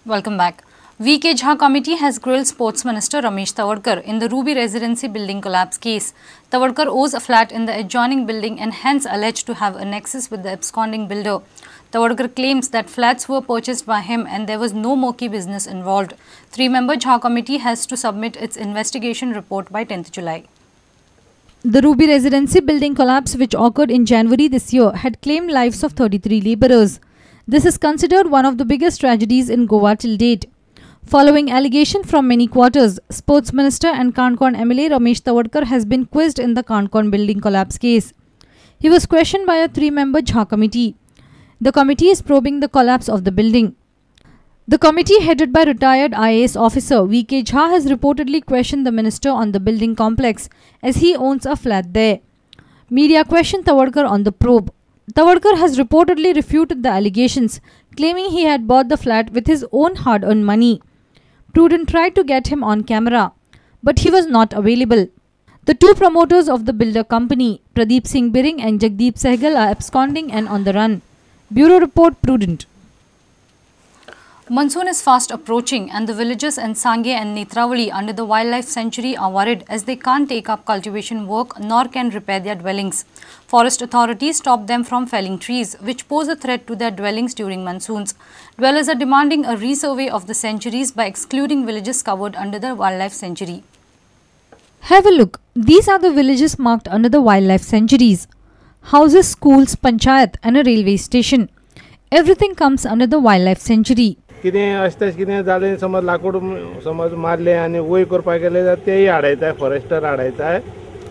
Welcome back. VK Jha committee has grilled Sports Minister Ramesh Tawardkar in the Ruby Residency building collapse case. Tawardkar owns a flat in the adjoining building and hence alleged to have a nexus with the absconding builder. Tawardkar claims that flats were purchased by him and there was no murky business involved. Three-member Jha committee has to submit its investigation report by 10th July. The Ruby Residency building collapse, which occurred in January this year, had claimed lives of 33 labourers. This is considered one of the biggest tragedies in Goa till date. Following allegation from many quarters, Sports Minister and Concon MLA Ramesh Tawardkar has been quizzed in the Concon building collapse case. He was questioned by a three-member Jha committee. The committee is probing the collapse of the building. The committee, headed by retired IAS officer VK Jha, has reportedly questioned the minister on the building complex as he owns a flat there. Media questioned Tawardkar on the probe. Tawardkar has reportedly refuted the allegations, claiming he had bought the flat with his own hard-earned money. Prudent tried to get him on camera, but he was not available. The two promoters of the builder company, Pradeep Singh Biring and Jagdeep Sehgal, are absconding and on the run. Bureau Report, Prudent. Monsoon is fast approaching and the villagers in Sanguem and Netravali under the wildlife sanctuary are worried as they can't take up cultivation work nor can repair their dwellings. Forest authorities stop them from felling trees, which pose a threat to their dwellings during monsoons. Dwellers are demanding a resurvey of the sanctuaries by excluding villages covered under the wildlife sanctuary. Have a look. These are the villages marked under the wildlife sanctuaries. Houses, schools, panchayat and a railway station. Everything comes under the wildlife sanctuary. कितें असतें कितें जालें समज लाकूड समज मारलें आनी वय करपाक गेलें जाल्यार तेय आडायताय फॉरेस्टर आडायताय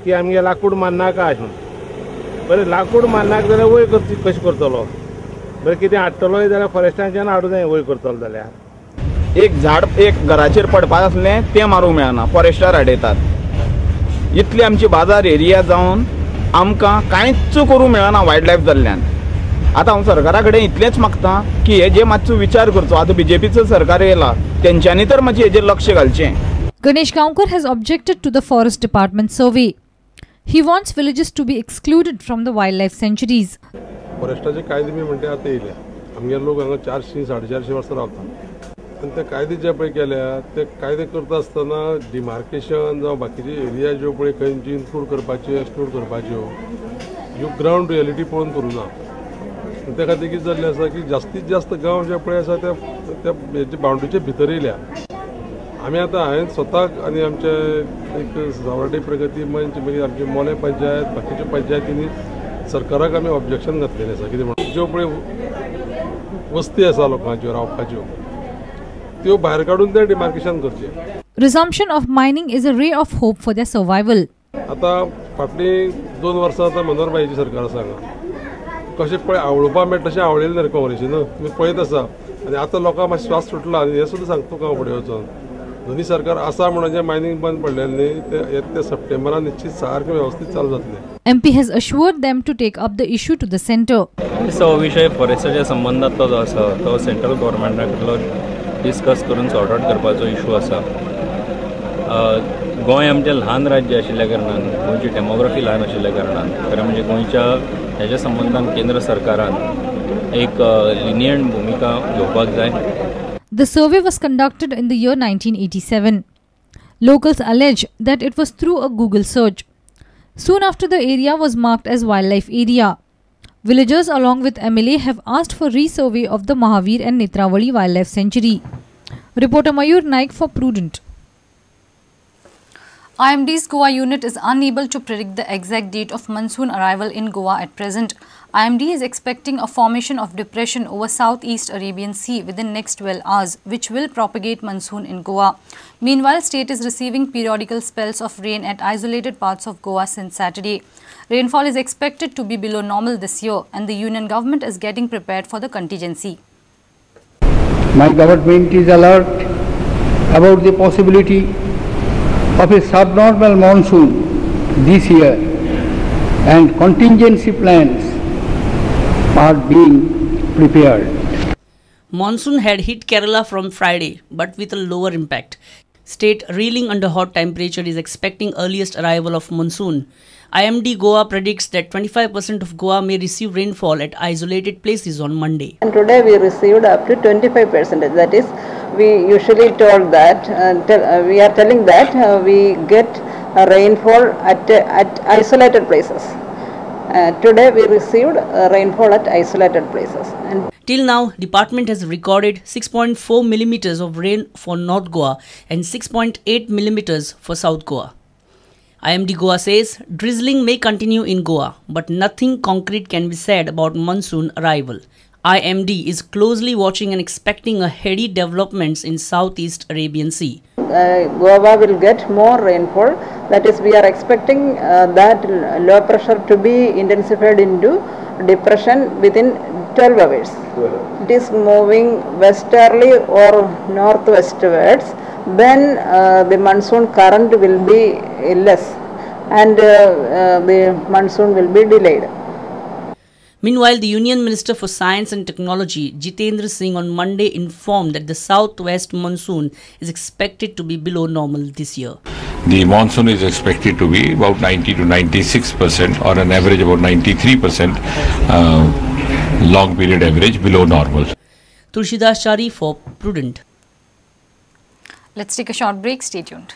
की आमगे लाकूड मारनाका अशें बरें लाकूड मारनाका जाल्यार वय करची कशें करतलो बरें कितें हाडटलोय जाल्यार फॉरेस्टाच्यान हाडूं जाय वय करतलो जाल्यार एक झाड एक घराचेर पडपाक आसलें तें मारूंक मेळना फॉरेस्टार आडयतात इतली आमची बाजार एरिया जावन आमकां कांयच करूंक मेळना वायल्ड लायफ जाल्ल्यान आता हांव सरकारा कडेन इतलेंच मागता की हेजे मातसो विचार करचो आता बीजेपीचो सरकार येयला तेंच्यांनी तर मातशें हेजेर लक्ष घालचें. Ganesh Gaonkar has objected to the forest department survey. He wants villages to be excluded from the wildlife sanctuaries. फॉरेस्टाचे कायदे बी म्हणटे आतां येयले आमगे लोक हांगा 400-450 वर्सां रावतात आनी ते कायदे जे पळय केल्या ते कायदे करता आसतना डिमार्केशन जावं बाकीचे एरिया ज्यो पळय खंयची इन्क्लूड करपाच्यो एक्सक्लूड करपाच्यो ह्यो ग्रावंड रियलिटी पळोवन करूं ना त्या खातीर कितें जाल्लें आसा की जास्तीत जास्त गांव जे पळय आसा त्या हेचे बाउंड्रीचे भितर येयल्या आमी आतां हांवें स्वताक आनी आमचे एक सावड्डे प्रगती मंच मागीर आमचे मोले पंचायत बाकीच्या पंचायतींनी सरकाराक आमी ऑब्जेक्शन घातलेलें आसा कितें म्हणून ज्यो पळय वस्ती आसा लोकांच्यो रावपाच्यो त्यो भायर काडून ते डिमार्केशन करचें. Resumption of mining is a ray of hope for their survival. आतां फाटलीं 2 वर्सां आतां मनोहरबाईची सरकार आसा हांगा कशें पळय आवळोवपाक मेळटा तशें आवळिल्लें न्हय काँग्रेसीन तुमी पळयत आसा आनी आतां लोकांक मातसो श्वास सुटला आनी हें सुद्दां सांगता तुका हांव फुडें वचोन दोनी सरकार आसा म्हणून जें मायनींग बंद पडलेलें न्ही तें येत्या सप्टेंबरान निश्चित सारकें वेवस्थीत चालू जातलें. MP has assured them to take up the issue to the centre. सो विशय फॉरेस्टाच्या संबंधांतलो जो आसा तो सेंट्रल गव्हर्मेंटा कडलो डिस्कस करून सॉर्ट आउट करपाचो इशू आसा. गोंय आमचें ल्हान राज्य आशिल्ल्या कारणान गोंयची डेमोग्राफी ल्हान आशिल्ल्या कारणान खरें म्हणजे गोंयच्या ह्याच्या संबंधान केंद्र सरकारान एक लिनियंट भूमिका घेवपाक जाय. The survey was conducted in the year 1987. Locals allege that it was through a Google search. Soon after, the area was marked as wildlife area. Villagers along with MLA have asked for resurvey of the Mahavir and Netravali wildlife sanctuary. Reporter Mayur Naik for Prudent. IMD's Goa unit is unable to predict the exact date of monsoon arrival in Goa at present. IMD is expecting a formation of depression over southeast Arabian Sea within next 12 hours, which will propagate monsoon in Goa. Meanwhile, state is receiving periodical spells of rain at isolated parts of Goa since Saturday. Rainfall is expected to be below normal this year, and the union government is getting prepared for the contingency. My government is alert about the possibility of a subnormal monsoon this year and contingency plans are being prepared. Monsoon had hit Kerala from Friday but with a lower impact. State reeling under hot temperature is expecting earliest arrival of monsoon. IMD Goa predicts that 25% of Goa may receive rainfall at isolated places on Monday. And today we received up to 25%. That is, we usually told that, we are telling that we get rainfall at isolated places. Today we received rainfall at isolated places. And till now, department has recorded 6.4 millimeters of rain for North Goa and 6.8 millimeters for South Goa. IMD Goa says drizzling may continue in Goa, but nothing concrete can be said about monsoon arrival. IMD is closely watching and expecting a heady developments in Southeast Arabian Sea. Goa will get more rainfall. That is, we are expecting that low pressure to be intensified into depression within 12 hours. It is moving westerly or northwestwards. Then the monsoon current will be less and the monsoon will be delayed. Meanwhile, the Union Minister for Science and Technology, Jitendra Singh, on Monday informed that the southwest monsoon is expected to be below normal this year. The monsoon is expected to be about 90 to 96% or an average about 93% long period average below normal. Tulsidas Chari for Prudent. Let's take a short break. Stay tuned.